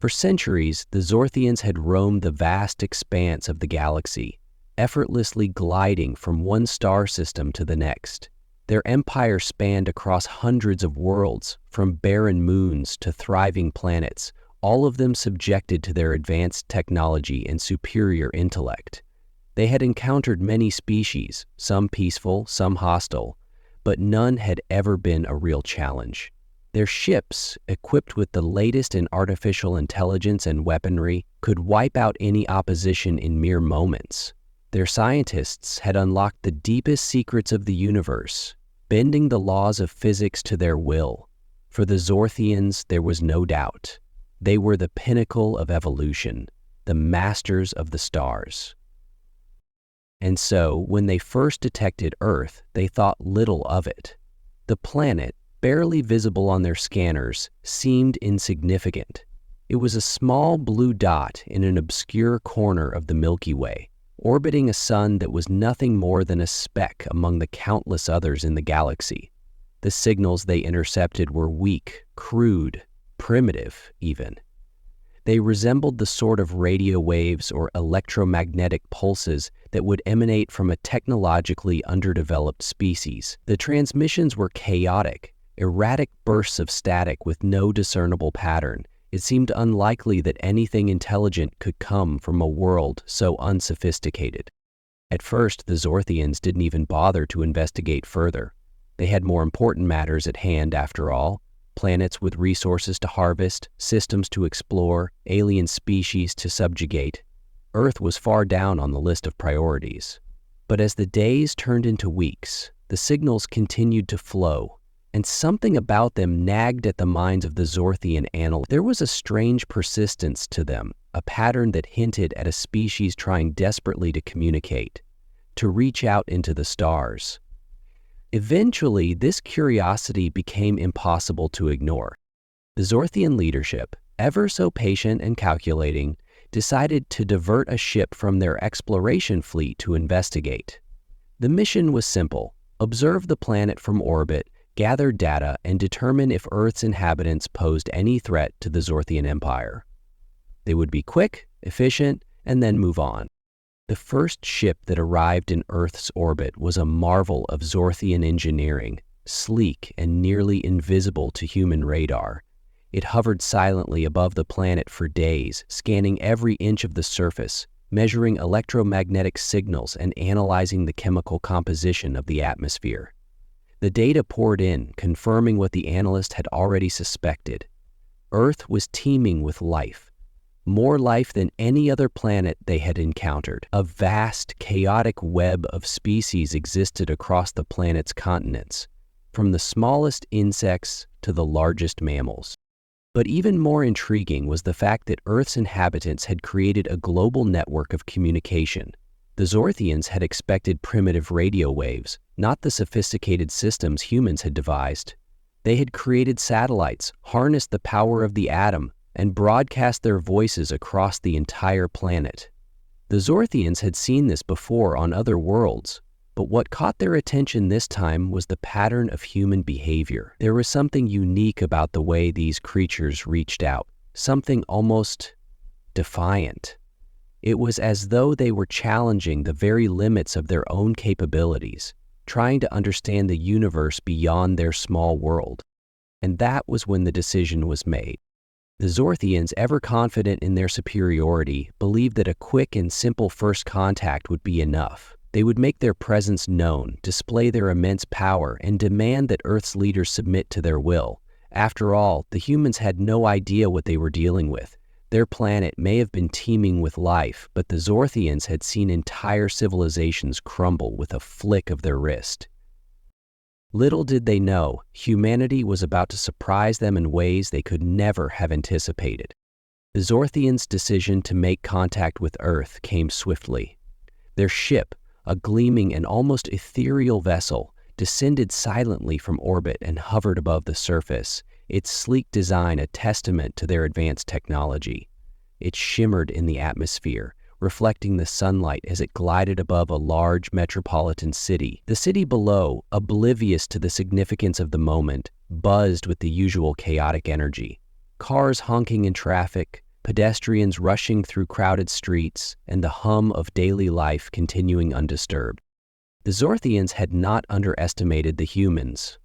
For centuries, the Zorthians had roamed the vast expanse of the galaxy, effortlessly gliding from one star system to the next. Their empire spanned across hundreds of worlds, from barren moons to thriving planets, all of them subjected to their advanced technology and superior intellect. They had encountered many species, some peaceful, some hostile, but none had ever been a real challenge. Their ships, equipped with the latest in artificial intelligence and weaponry, could wipe out any opposition in mere moments. Their scientists had unlocked the deepest secrets of the universe, bending the laws of physics to their will. For the Zorthians, there was no doubt. They were the pinnacle of evolution, the masters of the stars. And so, when they first detected Earth, they thought little of it. The planet, barely visible on their scanners, seemed insignificant. It was a small blue dot in an obscure corner of the Milky Way, orbiting a sun that was nothing more than a speck among the countless others in the galaxy. The signals they intercepted were weak, crude, primitive even. They resembled the sort of radio waves or electromagnetic pulses that would emanate from a technologically underdeveloped species. The transmissions were chaotic, erratic bursts of static with no discernible pattern. It seemed unlikely that anything intelligent could come from a world so unsophisticated. At first, the Zorthians didn't even bother to investigate further. They had more important matters at hand, after all: planets with resources to harvest, systems to explore, alien species to subjugate. Earth was far down on the list of priorities. But as the days turned into weeks, the signals continued to flow, and something about them nagged at the minds of the Zorthian analysts. There was a strange persistence to them, a pattern that hinted at a species trying desperately to communicate, to reach out into the stars. Eventually, this curiosity became impossible to ignore. The Zorthian leadership, ever so patient and calculating, decided to divert a ship from their exploration fleet to investigate. The mission was simple: observe the planet from orbit, gather data, and determine if Earth's inhabitants posed any threat to the Zorthian Empire. They would be quick, efficient, and then move on. The first ship that arrived in Earth's orbit was a marvel of Zorthian engineering, sleek and nearly invisible to human radar. It hovered silently above the planet for days, scanning every inch of the surface, measuring electromagnetic signals and analyzing the chemical composition of the atmosphere. The data poured in, confirming what the analyst had already suspected. Earth was teeming with life, more life than any other planet they had encountered. A vast, chaotic web of species existed across the planet's continents, from the smallest insects to the largest mammals. But even more intriguing was the fact that Earth's inhabitants had created a global network of communication. The Zorthians had expected primitive radio waves, not the sophisticated systems humans had devised. They had created satellites, harnessed the power of the atom, and broadcast their voices across the entire planet. The Zorthians had seen this before on other worlds, but what caught their attention this time was the pattern of human behavior. There was something unique about the way these creatures reached out, something almost defiant. It was as though they were challenging the very limits of their own capabilities, trying to understand the universe beyond their small world. And that was when the decision was made. The Zorthians, ever confident in their superiority, believed that a quick and simple first contact would be enough. They would make their presence known, display their immense power, and demand that Earth's leaders submit to their will. After all, the humans had no idea what they were dealing with. Their planet may have been teeming with life, but the Zorthians had seen entire civilizations crumble with a flick of their wrist. Little did they know, humanity was about to surprise them in ways they could never have anticipated. The Zorthians' decision to make contact with Earth came swiftly. Their ship, a gleaming and almost ethereal vessel, descended silently from orbit and hovered above the surface, its sleek design a testament to their advanced technology. It shimmered in the atmosphere, reflecting the sunlight as it glided above a large metropolitan city. The city below, oblivious to the significance of the moment, buzzed with the usual chaotic energy. Cars honking in traffic, pedestrians rushing through crowded streets, and the hum of daily life continuing undisturbed. The Zorthians had not underestimated the humans.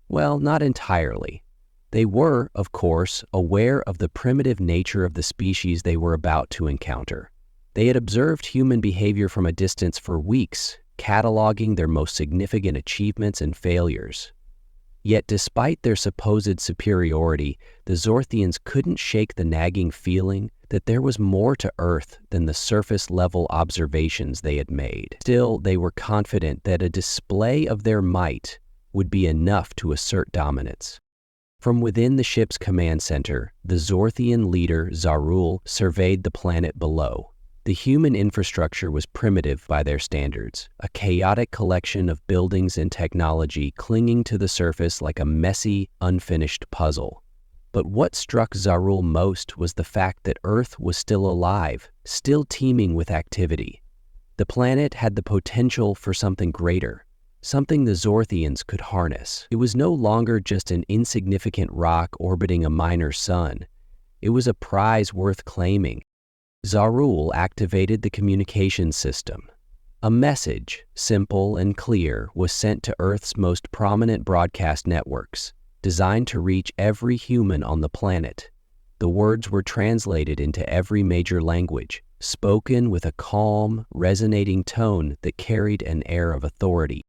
Well, not entirely. They were, of course, aware of the primitive nature of the species they were about to encounter. They had observed human behavior from a distance for weeks, cataloging their most significant achievements and failures. Yet despite their supposed superiority, the Zorthians couldn't shake the nagging feeling that there was more to Earth than the surface-level observations they had made. Still, they were confident that a display of their might would be enough to assert dominance. From within the ship's command center, the Zorthian leader, Zarul, surveyed the planet below. The human infrastructure was primitive by their standards, a chaotic collection of buildings and technology clinging to the surface like a messy, unfinished puzzle. But what struck Zarul most was the fact that Earth was still alive, still teeming with activity. The planet had the potential for something greater, something the Zorthians could harness. It was no longer just an insignificant rock orbiting a minor sun. It was a prize worth claiming. Zarul activated the communications system. A message, simple and clear, was sent to Earth's most prominent broadcast networks, designed to reach every human on the planet. The words were translated into every major language, spoken with a calm, resonating tone that carried an air of authority.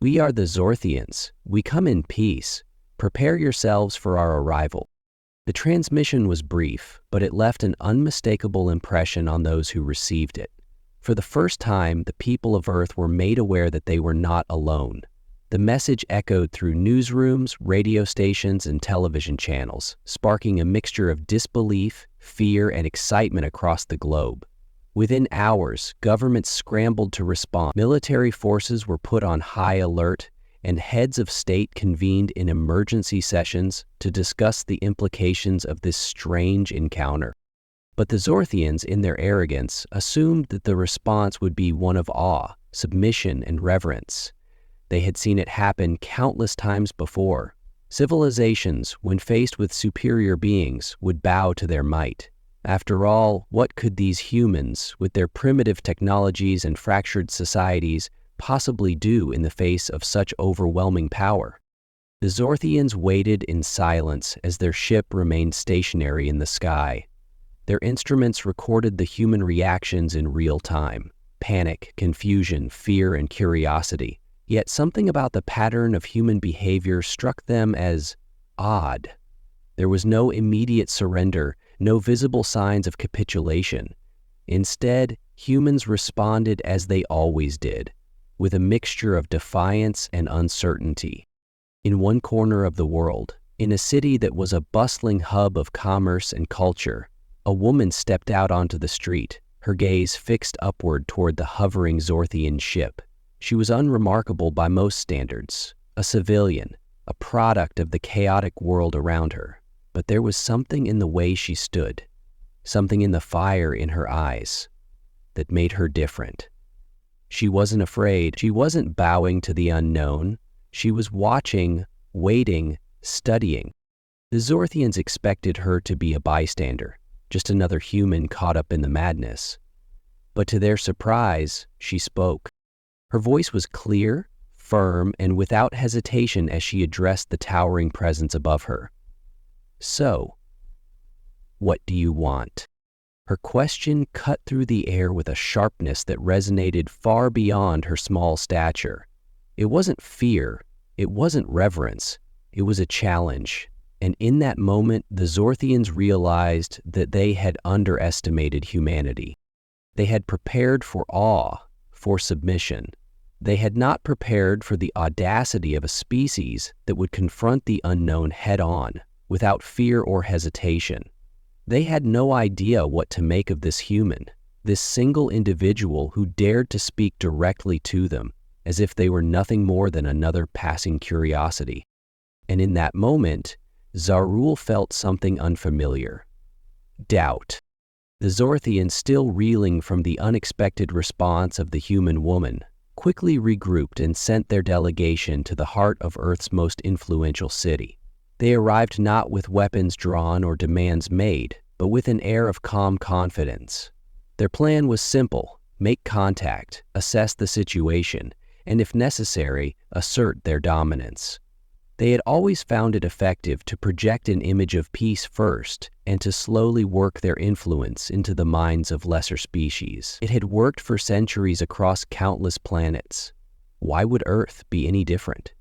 "We are the Zorthians. We come in peace. Prepare yourselves for our arrival." The transmission was brief, but it left an unmistakable impression on those who received it. For the first time, the people of Earth were made aware that they were not alone. The message echoed through newsrooms, radio stations, and television channels, sparking a mixture of disbelief, fear, and excitement across the globe. Within hours, governments scrambled to respond. Military forces were put on high alert, and heads of state convened in emergency sessions to discuss the implications of this strange encounter. But the Zorthians, in their arrogance, assumed that the response would be one of awe, submission, and reverence. They had seen it happen countless times before. Civilizations, when faced with superior beings, would bow to their might. After all, what could these humans, with their primitive technologies and fractured societies, possibly do in the face of such overwhelming power? The Zorthians waited in silence as their ship remained stationary in the sky. Their instruments recorded the human reactions in real time: panic, confusion, fear, and curiosity. Yet something about the pattern of human behavior struck them as odd. There was no immediate surrender, no visible signs of capitulation. Instead, humans responded as they always did, with a mixture of defiance and uncertainty. In one corner of the world, in a city that was a bustling hub of commerce and culture, a woman stepped out onto the street, her gaze fixed upward toward the hovering Zorthian ship. She was unremarkable by most standards, a civilian, a product of the chaotic world around her. But there was something in the way she stood, something in the fire in her eyes, that made her different. She wasn't afraid. She wasn't bowing to the unknown. She was watching, waiting, studying. The Zorthians expected her to be a bystander, just another human caught up in the madness. But to their surprise, she spoke. Her voice was clear, firm, and without hesitation as she addressed the towering presence above her. "So, what do you want?" Her question cut through the air with a sharpness that resonated far beyond her small stature. It wasn't fear, it wasn't reverence, it was a challenge. And in that moment, the Zorthians realized that they had underestimated humanity. They had prepared for awe, for submission. They had not prepared for the audacity of a species that would confront the unknown head-on, without fear or hesitation. They had no idea what to make of this human, this single individual who dared to speak directly to them, as if they were nothing more than another passing curiosity. And in that moment, Zarul felt something unfamiliar: doubt. The Zorthians, still reeling from the unexpected response of the human woman, quickly regrouped and sent their delegation to the heart of Earth's most influential city. They arrived not with weapons drawn or demands made, but with an air of calm confidence. Their plan was simple: make contact, assess the situation, and if necessary, assert their dominance. They had always found it effective to project an image of peace first and to slowly work their influence into the minds of lesser species. It had worked for centuries across countless planets. Why would Earth be any different?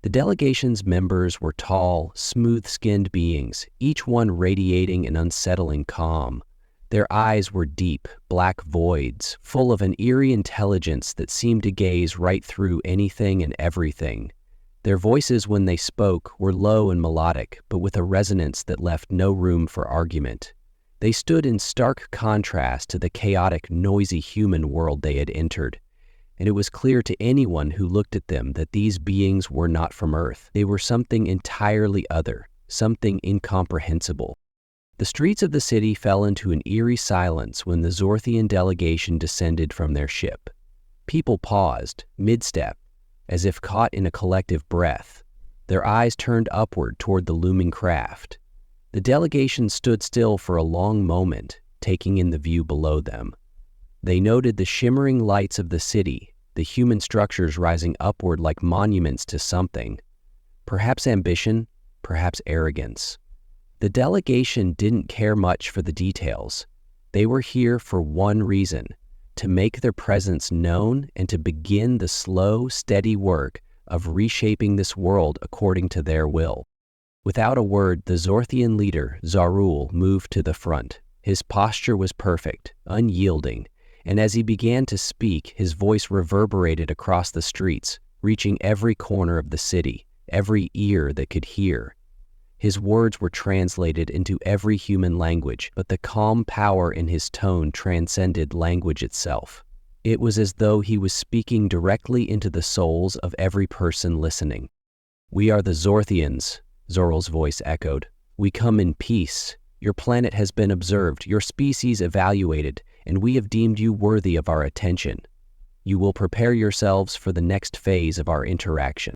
The delegation's members were tall, smooth-skinned beings, each one radiating an unsettling calm. Their eyes were deep, black voids, full of an eerie intelligence that seemed to gaze right through anything and everything. Their voices, when they spoke, were low and melodic, but with a resonance that left no room for argument. They stood in stark contrast to the chaotic, noisy human world they had entered, and it was clear to anyone who looked at them that these beings were not from Earth. They were something entirely other, something incomprehensible. The streets of the city fell into an eerie silence when the Zorthian delegation descended from their ship. People paused, mid-step, as if caught in a collective breath, their eyes turned upward toward the looming craft. The delegation stood still for a long moment, taking in the view below them. They noted the shimmering lights of the city, the human structures rising upward like monuments to something. Perhaps ambition, perhaps arrogance. The delegation didn't care much for the details. They were here for one reason: to make their presence known and to begin the slow, steady work of reshaping this world according to their will. Without a word, the Zorthian leader, Zarul, moved to the front. His posture was perfect, unyielding, and as he began to speak, his voice reverberated across the streets, reaching every corner of the city, every ear that could hear. His words were translated into every human language, but the calm power in his tone transcended language itself. It was as though he was speaking directly into the souls of every person listening. "We are the Zorthians," Zorul's voice echoed. "We come in peace. Your planet has been observed, your species evaluated, and we have deemed you worthy of our attention. You will prepare yourselves for the next phase of our interaction."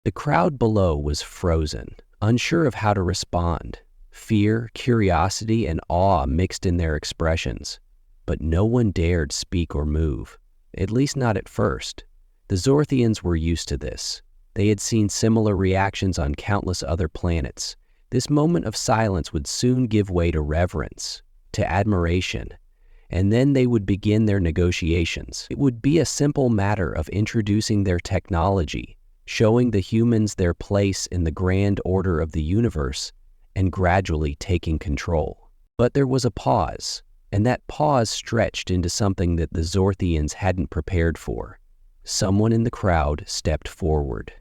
The crowd below was frozen, unsure of how to respond. Fear, curiosity, and awe mixed in their expressions. But no one dared speak or move, at least not at first. The Zorthians were used to this. They had seen similar reactions on countless other planets. This moment of silence would soon give way to reverence, to admiration, and then they would begin their negotiations. It would be a simple matter of introducing their technology, showing the humans their place in the grand order of the universe, and gradually taking control. But there was a pause, and that pause stretched into something that the Zorthians hadn't prepared for. Someone in the crowd stepped forward.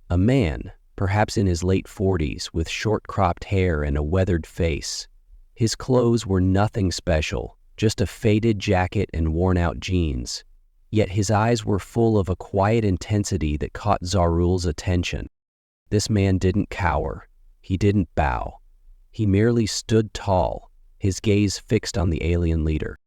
A man, perhaps in his late 40s, with short-cropped hair and a weathered face. His clothes were nothing special, just a faded jacket and worn-out jeans. Yet his eyes were full of a quiet intensity that caught Zarul's attention. This man didn't cower. He didn't bow. He merely stood tall, his gaze fixed on the alien leader.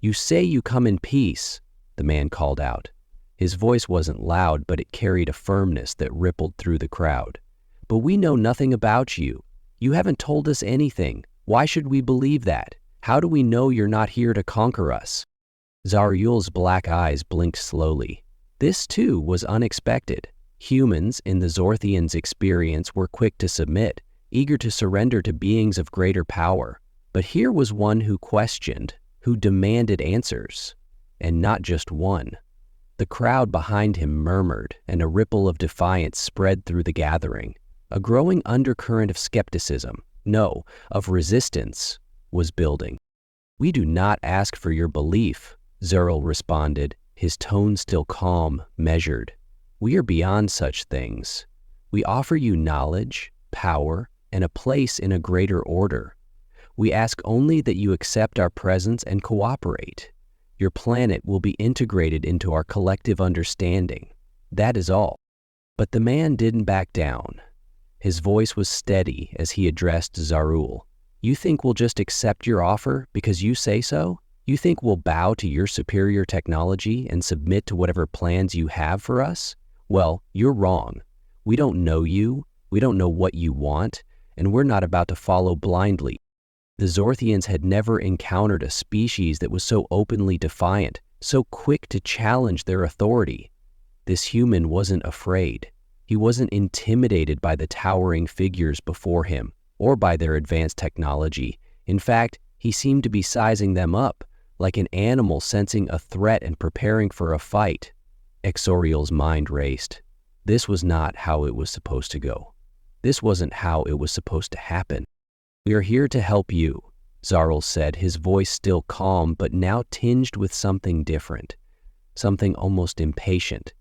"You say you come in peace," the man called out. His voice wasn't loud, but it carried a firmness that rippled through the crowd. "But we know nothing about you. You haven't told us anything. Why should we believe that? How do we know you're not here to conquer us?" Zarul's black eyes blinked slowly. This, too, was unexpected. Humans, in the Zorthians' experience, were quick to submit, eager to surrender to beings of greater power. But here was one who questioned, who demanded answers, and not just one. The crowd behind him murmured, and a ripple of defiance spread through the gathering. A growing undercurrent of skepticism, no, of resistance, was building. "We do not ask for your belief," Zarul responded, his tone still calm, measured. "We are beyond such things. We offer you knowledge, power, and a place in a greater order. We ask only that you accept our presence and cooperate. Your planet will be integrated into our collective understanding. That is all." But the man didn't back down. His voice was steady as he addressed Zarul. "You think we'll just accept your offer because you say so? You think we'll bow to your superior technology and submit to whatever plans you have for us? Well, you're wrong. We don't know you, we don't know what you want, and we're not about to follow blindly." The Zorthians had never encountered a species that was so openly defiant, so quick to challenge their authority. This human wasn't afraid. He wasn't intimidated by the towering figures before him or by their advanced technology. In fact, he seemed to be sizing them up, like an animal sensing a threat and preparing for a fight. Exorial's mind raced. This was not how it was supposed to go. This wasn't how it was supposed to happen. "We are here to help you," Zarul said, his voice still calm but now tinged with something different, something almost impatient.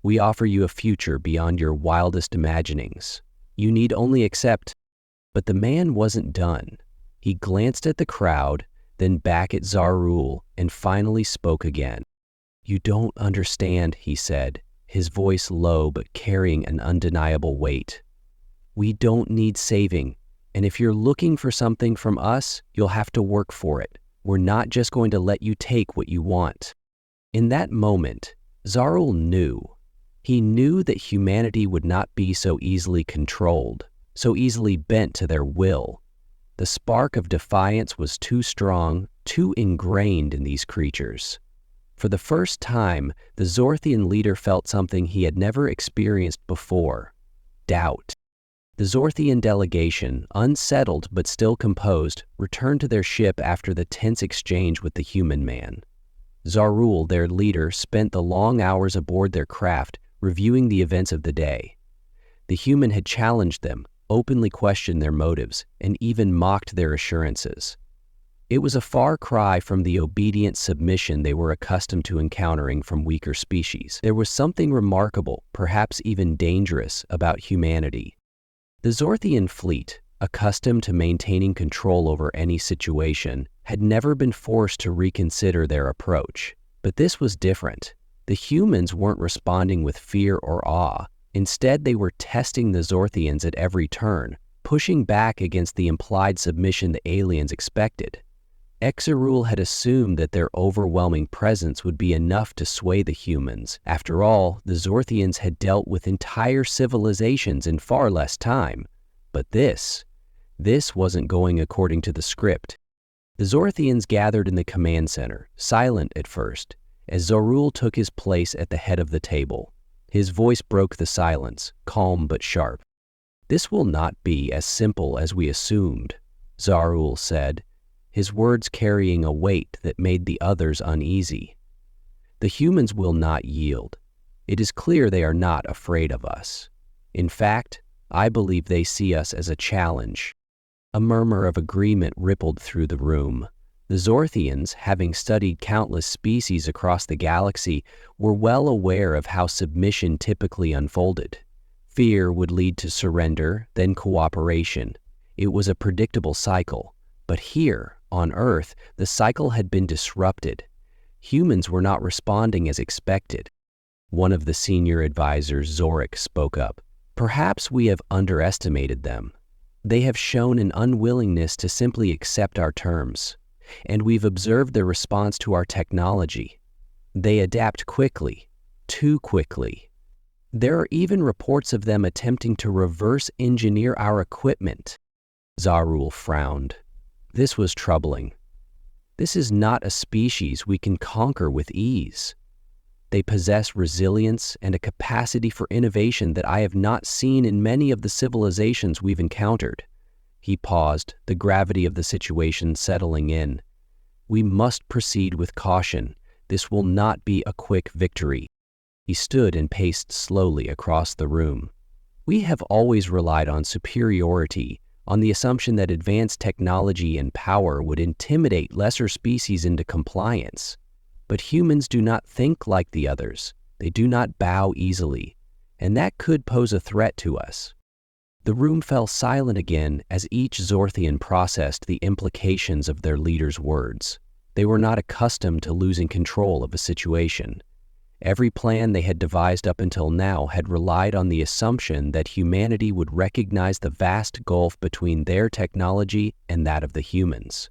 "We offer you a future beyond your wildest imaginings. You need only accept." But the man wasn't done. He glanced at the crowd, then back at Zarul, and finally spoke again. "You don't understand," he said, his voice low but carrying an undeniable weight. "We don't need saving, and if you're looking for something from us, you'll have to work for it. We're not just going to let you take what you want." In that moment, Zarul knew. He knew that humanity would not be so easily controlled, so easily bent to their will. The spark of defiance was too strong, too ingrained in these creatures. For the first time, the Zorthian leader felt something he had never experienced before: doubt. The Zorthian delegation, unsettled but still composed, returned to their ship after the tense exchange with the human man. Zarul, their leader, spent the long hours aboard their craft, reviewing the events of the day. The human had challenged them, openly questioned their motives, and even mocked their assurances. It was a far cry from the obedient submission they were accustomed to encountering from weaker species. There was something remarkable, perhaps even dangerous, about humanity. The Zorthian fleet, accustomed to maintaining control over any situation, had never been forced to reconsider their approach. But this was different. The humans weren't responding with fear or awe. Instead, they were testing the Zorthians at every turn, pushing back against the implied submission the aliens expected. Exarul had assumed that their overwhelming presence would be enough to sway the humans. After all, the Zorthians had dealt with entire civilizations in far less time. But this wasn't going according to the script. The Zorthians gathered in the command center, silent at first, as Zarul took his place at the head of the table. His voice broke the silence, calm but sharp. "This will not be as simple as we assumed," Zarul said, his words carrying a weight that made the others uneasy. "The humans will not yield. It is clear they are not afraid of us. In fact, I believe they see us as a challenge." A murmur of agreement rippled through the room. The Zorthians, having studied countless species across the galaxy, were well aware of how submission typically unfolded. Fear would lead to surrender, then cooperation. It was a predictable cycle. But here, on Earth, the cycle had been disrupted. Humans were not responding as expected. One of the senior advisors, Zorik, spoke up. "Perhaps we have underestimated them. They have shown an unwillingness to simply accept our terms, and we've observed their response to our technology. They adapt quickly, too quickly. There are even reports of them attempting to reverse engineer our equipment." Zarul frowned. This was troubling. This is not a species we can conquer with ease. They possess resilience and a capacity for innovation that I have not seen in many of the civilizations we've encountered. He paused, the gravity of the situation settling in. "We must proceed with caution. This will not be a quick victory." He stood and paced slowly across the room. "We have always relied on superiority, on the assumption that advanced technology and power would intimidate lesser species into compliance. But humans do not think like the others. They do not bow easily, and that could pose a threat to us." The room fell silent again as each Zorthian processed the implications of their leader's words. They were not accustomed to losing control of a situation. Every plan they had devised up until now had relied on the assumption that humanity would recognize the vast gulf between their technology and that of the humans.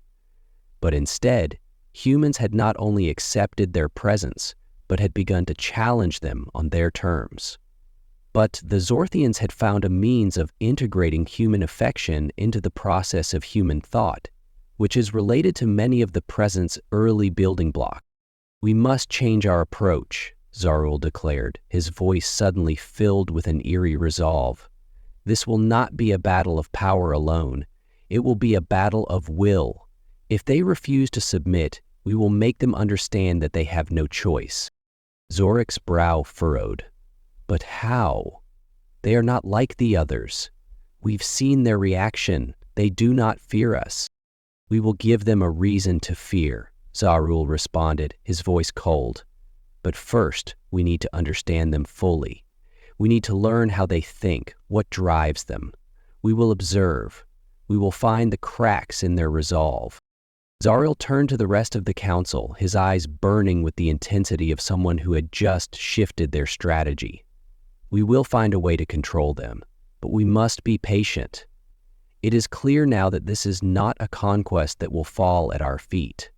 But instead, humans had not only accepted their presence, but had begun to challenge them on their terms. But the Zorthians had found a means of integrating human affection into the process of human thought. which is related to many of the present's early building blocks. "We must change our approach," Zarul declared, his voice suddenly filled with an eerie resolve. "This will not be a battle of power alone. It will be a battle of will. If they refuse to submit, we will make them understand that they have no choice." Zorik's brow furrowed. "But how? They are not like the others. We've seen their reaction. They do not fear us." "We will give them a reason to fear," Zarul responded, his voice cold. "But first, we need to understand them fully. We need to learn how they think, what drives them. We will observe. We will find the cracks in their resolve." Zarul turned to the rest of the council, his eyes burning with the intensity of someone who had just shifted their strategy. "We will find a way to control them, but we must be patient. It is clear now that this is not a conquest that will fall at our feet.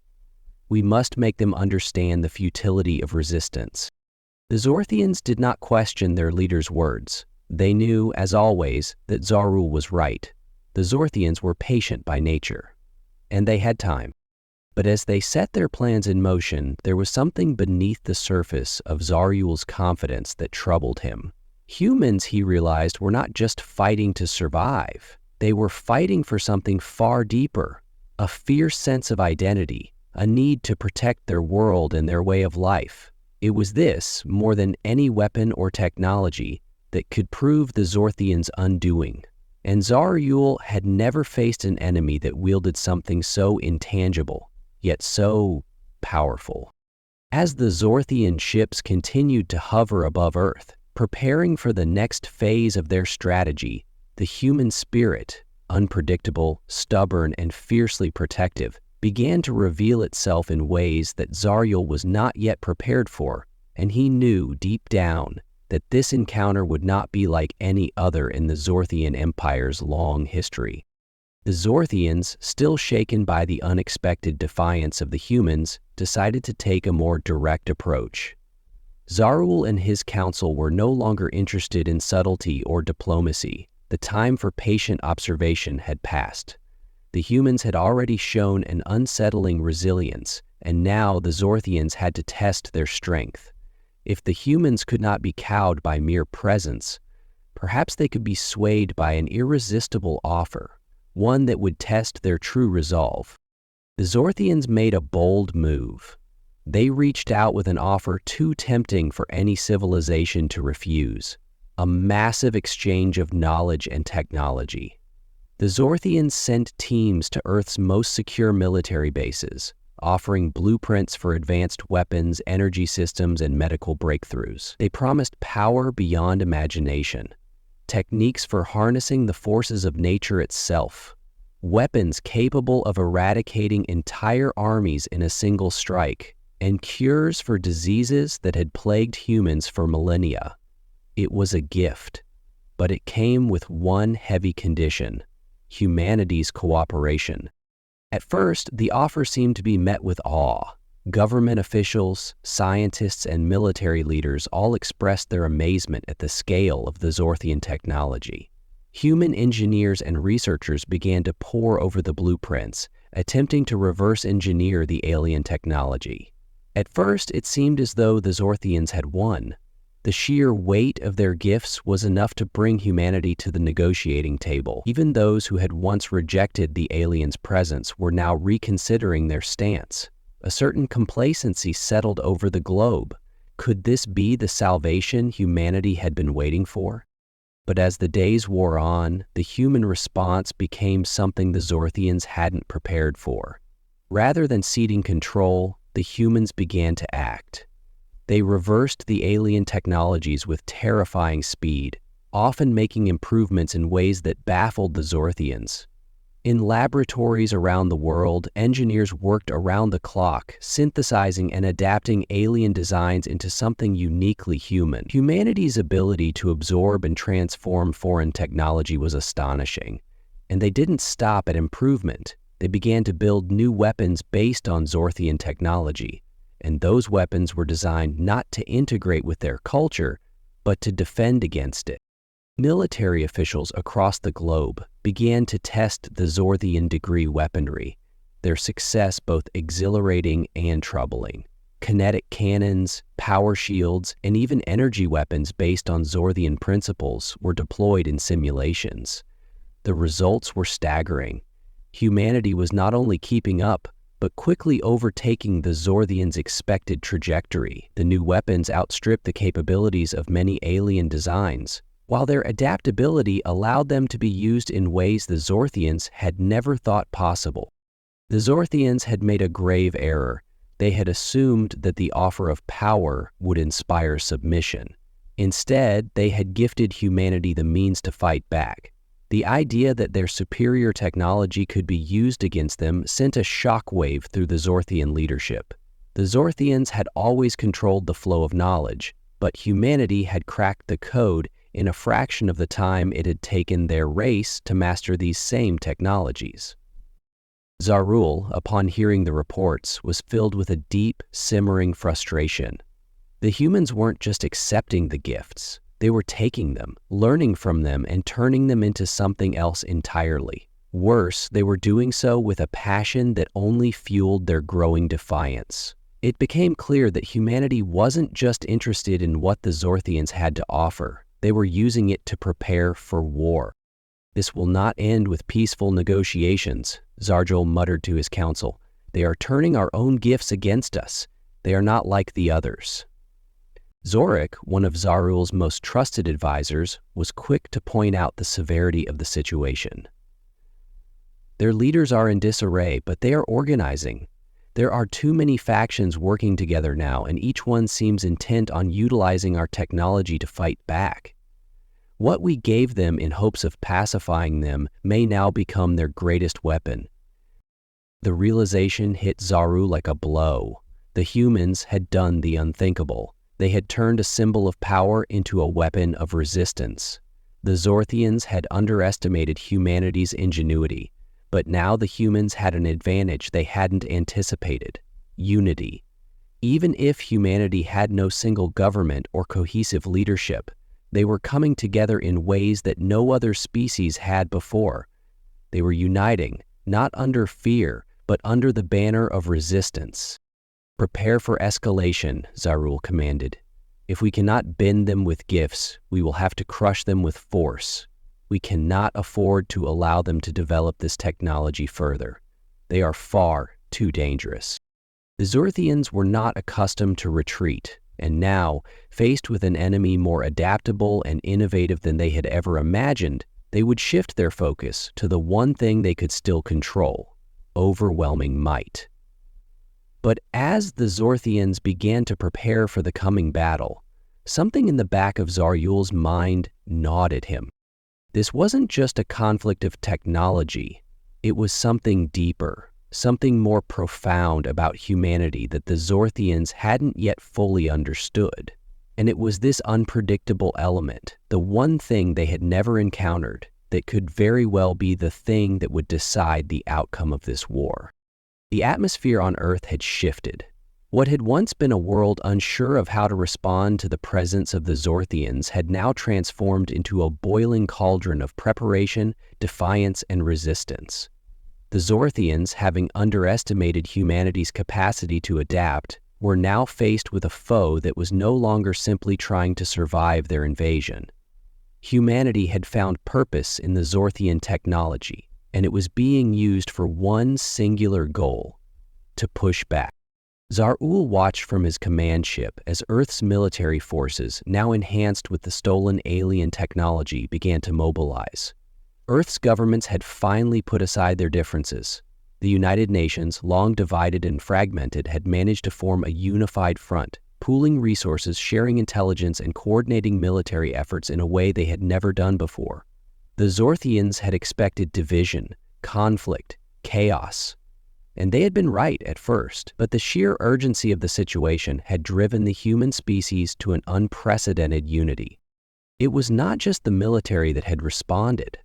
We must make them understand the futility of resistance." The Zorthians did not question their leader's words. They knew, as always, that Zarul was right. The Zorthians were patient by nature, and they had time. But as they set their plans in motion, there was something beneath the surface of Zarul's confidence that troubled him. Humans, he realized, were not just fighting to survive. They were fighting for something far deeper, a fierce sense of identity, a need to protect their world and their way of life. It was this, more than any weapon or technology, that could prove the Zorthians' undoing. And Zarul had never faced an enemy that wielded something so intangible, yet so powerful. As the Zorthian ships continued to hover above Earth, preparing for the next phase of their strategy, the human spirit, unpredictable, stubborn, and fiercely protective, began to reveal itself in ways that Zarul was not yet prepared for, and he knew deep down that this encounter would not be like any other in the Zorthian Empire's long history. The Zorthians, still shaken by the unexpected defiance of the humans, decided to take a more direct approach. Zarul and his council were no longer interested in subtlety or diplomacy. The time for patient observation had passed. The humans had already shown an unsettling resilience, and now the Zorthians had to test their strength. If the humans could not be cowed by mere presence, perhaps they could be swayed by an irresistible offer, one that would test their true resolve. The Zorthians made a bold move. They reached out with an offer too tempting for any civilization to refuse, a massive exchange of knowledge and technology. The Zorthians sent teams to Earth's most secure military bases, offering blueprints for advanced weapons, energy systems, and medical breakthroughs. They promised power beyond imagination, techniques for harnessing the forces of nature itself, weapons capable of eradicating entire armies in a single strike, and cures for diseases that had plagued humans for millennia. It was a gift, but it came with one heavy condition: humanity's cooperation. At first, the offer seemed to be met with awe. Government officials, scientists, and military leaders all expressed their amazement at the scale of the Zorthian technology. Human engineers and researchers began to pore over the blueprints, attempting to reverse engineer the alien technology. At first, it seemed as though the Zorthians had won. The sheer weight of their gifts was enough to bring humanity to the negotiating table. Even those who had once rejected the aliens' presence were now reconsidering their stance. A certain complacency settled over the globe. Could this be the salvation humanity had been waiting for? But as the days wore on, the human response became something the Zorthians hadn't prepared for. Rather than ceding control, the humans began to act. They reversed the alien technologies with terrifying speed, often making improvements in ways that baffled the Zorthians. In laboratories around the world, engineers worked around the clock, synthesizing and adapting alien designs into something uniquely human. Humanity's ability to absorb and transform foreign technology was astonishing, and they didn't stop at improvement. They began to build new weapons based on Zorthian technology. And those weapons were designed not to integrate with their culture, but to defend against it. Military officials across the globe began to test the Zorthian degree weaponry. their success both exhilarating and troubling. Kinetic cannons, power shields, and even energy weapons based on Zorthian principles were deployed in simulations. The results were staggering. Humanity was not only keeping up, but quickly overtaking the Zorthians' expected trajectory. The new weapons outstripped the capabilities of many alien designs, while their adaptability allowed them to be used in ways the Zorthians had never thought possible. The Zorthians had made a grave error. They had assumed that the offer of power would inspire submission. Instead, they had gifted humanity the means to fight back. The idea that their superior technology could be used against them sent a shockwave through the Zorthian leadership. The Zorthians had always controlled the flow of knowledge, but humanity had cracked the code in a fraction of the time it had taken their race to master these same technologies. Zarul, upon hearing the reports, was filled with a deep, simmering frustration. The humans weren't just accepting the gifts. They were taking them, learning from them, and turning them into something else entirely. Worse, they were doing so with a passion that only fueled their growing defiance. It became clear that humanity wasn't just interested in what the Zorthians had to offer. They were using it to prepare for war. "This will not end with peaceful negotiations," Zarjul muttered to his council. "They are turning our own gifts against us. They are not like the others." Zorik, one of Zarul's most trusted advisors, was quick to point out the severity of the situation. "Their leaders are in disarray, but they are organizing. There are too many factions working together now, and each one seems intent on utilizing our technology to fight back. What we gave them in hopes of pacifying them may now become their greatest weapon." The realization hit Zarul like a blow. The humans had done the unthinkable. They had turned a symbol of power into a weapon of resistance. The Zorthians had underestimated humanity's ingenuity, but now the humans had an advantage they hadn't anticipated: unity. Even if humanity had no single government or cohesive leadership, they were coming together in ways that no other species had before. They were uniting, not under fear, but under the banner of resistance. "Prepare for escalation," Zarul commanded. "If we cannot bend them with gifts, we will have to crush them with force. We cannot afford to allow them to develop this technology further. They are far too dangerous." The Zorthians were not accustomed to retreat, and now, faced with an enemy more adaptable and innovative than they had ever imagined, they would shift their focus to the one thing they could still control: overwhelming might. But as the Zorthians began to prepare for the coming battle, something in the back of Zarul's mind gnawed at him. This wasn't just a conflict of technology. It was something deeper, something more profound about humanity that the Zorthians hadn't yet fully understood. And it was this unpredictable element, the one thing they had never encountered, that could very well be the thing that would decide the outcome of this war. The atmosphere on Earth had shifted. What had once been a world unsure of how to respond to the presence of the Zorthians had now transformed into a boiling cauldron of preparation, defiance, and resistance. The Zorthians, having underestimated humanity's capacity to adapt, were now faced with a foe that was no longer simply trying to survive their invasion. Humanity had found purpose in the Zorthian technology, and it was being used for one singular goal: to push back. Zarul watched from his command ship as Earth's military forces, now enhanced with the stolen alien technology, began to mobilize. Earth's governments had finally put aside their differences. The United Nations, long divided and fragmented, had managed to form a unified front, pooling resources, sharing intelligence, and coordinating military efforts in a way they had never done before. The Zorthians had expected division, conflict, chaos. And they had been right at first, but the sheer urgency of the situation had driven the human species to an unprecedented unity. It was not just the military that had responded.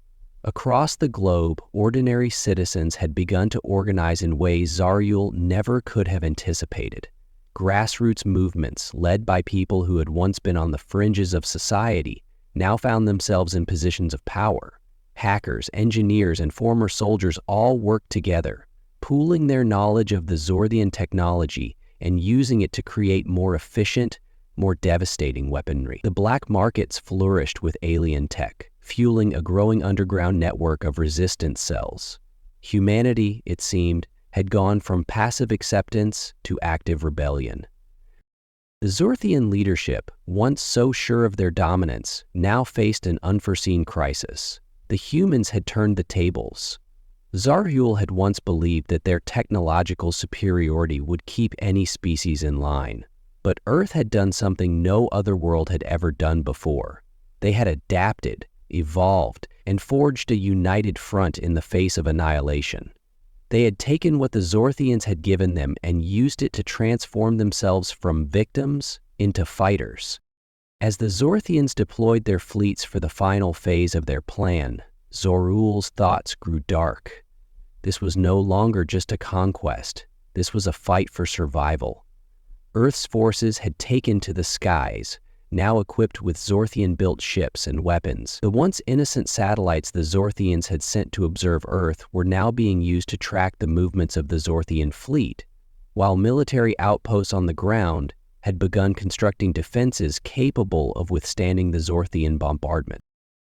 Across the globe, ordinary citizens had begun to organize in ways Zarul never could have anticipated. Grassroots movements, led by people who had once been on the fringes of society, now found themselves in positions of power. Hackers, engineers, and former soldiers all worked together, pooling their knowledge of the Zorthian technology and using it to create more efficient, more devastating weaponry. The black markets flourished with alien tech, fueling a growing underground network of resistance cells. Humanity, it seemed, had gone from passive acceptance to active rebellion. The Zorthian leadership, once so sure of their dominance, now faced an unforeseen crisis. The humans had turned the tables. Zar-Hul had once believed that their technological superiority would keep any species in line. But Earth had done something no other world had ever done before. They had adapted, evolved, and forged a united front in the face of annihilation. They had taken what the Zorthians had given them and used it to transform themselves from victims into fighters. As the Zorthians deployed their fleets for the final phase of their plan, Zar-Hul's thoughts grew dark. This was no longer just a conquest. This was a fight for survival. Earth's forces had taken to the skies, now equipped with Zorthian-built ships and weapons. The once innocent satellites the Zorthians had sent to observe Earth were now being used to track the movements of the Zorthian fleet, while military outposts on the ground had begun constructing defenses capable of withstanding the Zorthian bombardment.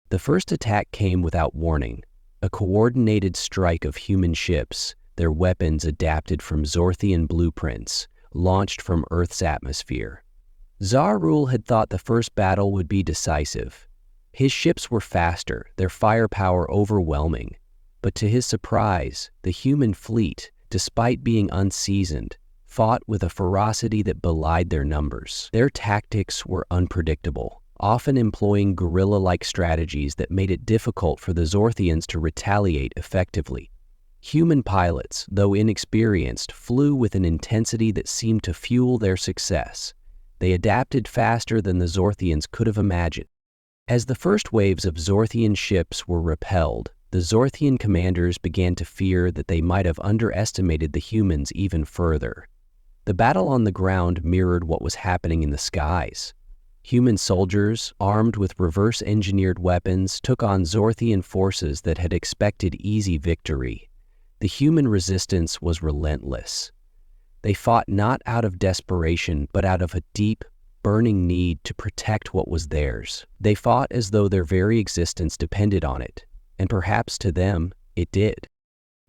The first attack came without warning, a coordinated strike of human ships, their weapons adapted from Zorthian blueprints, launched from Earth's atmosphere. Zar-Hul had thought the first battle would be decisive. His ships were faster, their firepower overwhelming. But to his surprise, the human fleet, despite being unseasoned, fought with a ferocity that belied their numbers. Their tactics were unpredictable, often employing guerrilla-like strategies that made it difficult for the Zorthians to retaliate effectively. Human pilots, though inexperienced, flew with an intensity that seemed to fuel their success. They adapted faster than the Zorthians could have imagined. As the first waves of Zorthian ships were repelled, the Zorthian commanders began to fear that they might have underestimated the humans even further. The battle on the ground mirrored what was happening in the skies. Human soldiers, armed with reverse-engineered weapons, took on Zorthian forces that had expected easy victory. The human resistance was relentless. They fought not out of desperation, but out of a deep, burning need to protect what was theirs. They fought as though their very existence depended on it, and perhaps to them, it did.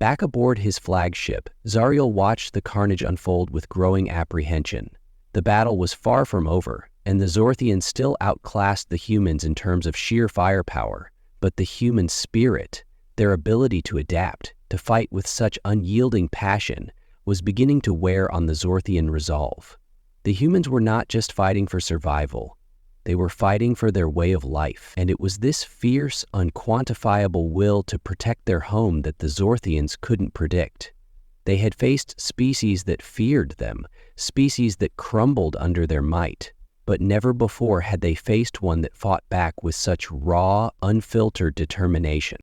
Back aboard his flagship, Zar-Hul watched the carnage unfold with growing apprehension. The battle was far from over, and the Zorthians still outclassed the humans in terms of sheer firepower, but the human spirit, their ability to adapt, to fight with such unyielding passion, was beginning to wear on the Zorthian resolve. The humans were not just fighting for survival. They were fighting for their way of life, and it was this fierce, unquantifiable will to protect their home that the Zorthians couldn't predict. They had faced species that feared them, species that crumbled under their might, but never before had they faced one that fought back with such raw, unfiltered determination.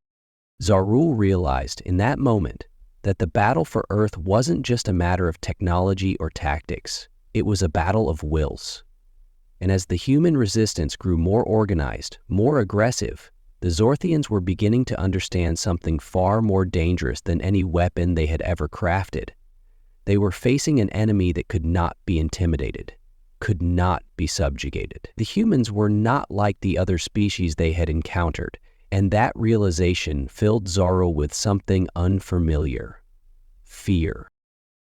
Zar-Hul realized in that moment that the battle for Earth wasn't just a matter of technology or tactics. It was a battle of wills. And as the human resistance grew more organized, more aggressive, the Zorthians were beginning to understand something far more dangerous than any weapon they had ever crafted. They were facing an enemy that could not be intimidated, could not be subjugated. The humans were not like the other species they had encountered, and that realization filled Zar-Hul with something unfamiliar: fear.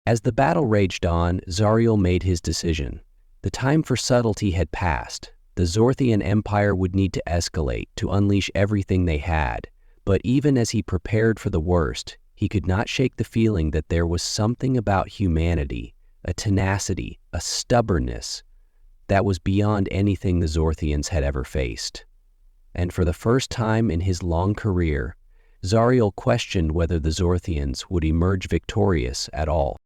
As the battle raged on, Zar-Hul made his decision. The time for subtlety had passed. The Zorthian Empire would need to escalate, to unleash everything they had. But even as he prepared for the worst, he could not shake the feeling that there was something about humanity, a tenacity, a stubbornness, that was beyond anything the Zorthians had ever faced. And for the first time in his long career, Zar-Hul questioned whether the Zorthians would emerge victorious at all.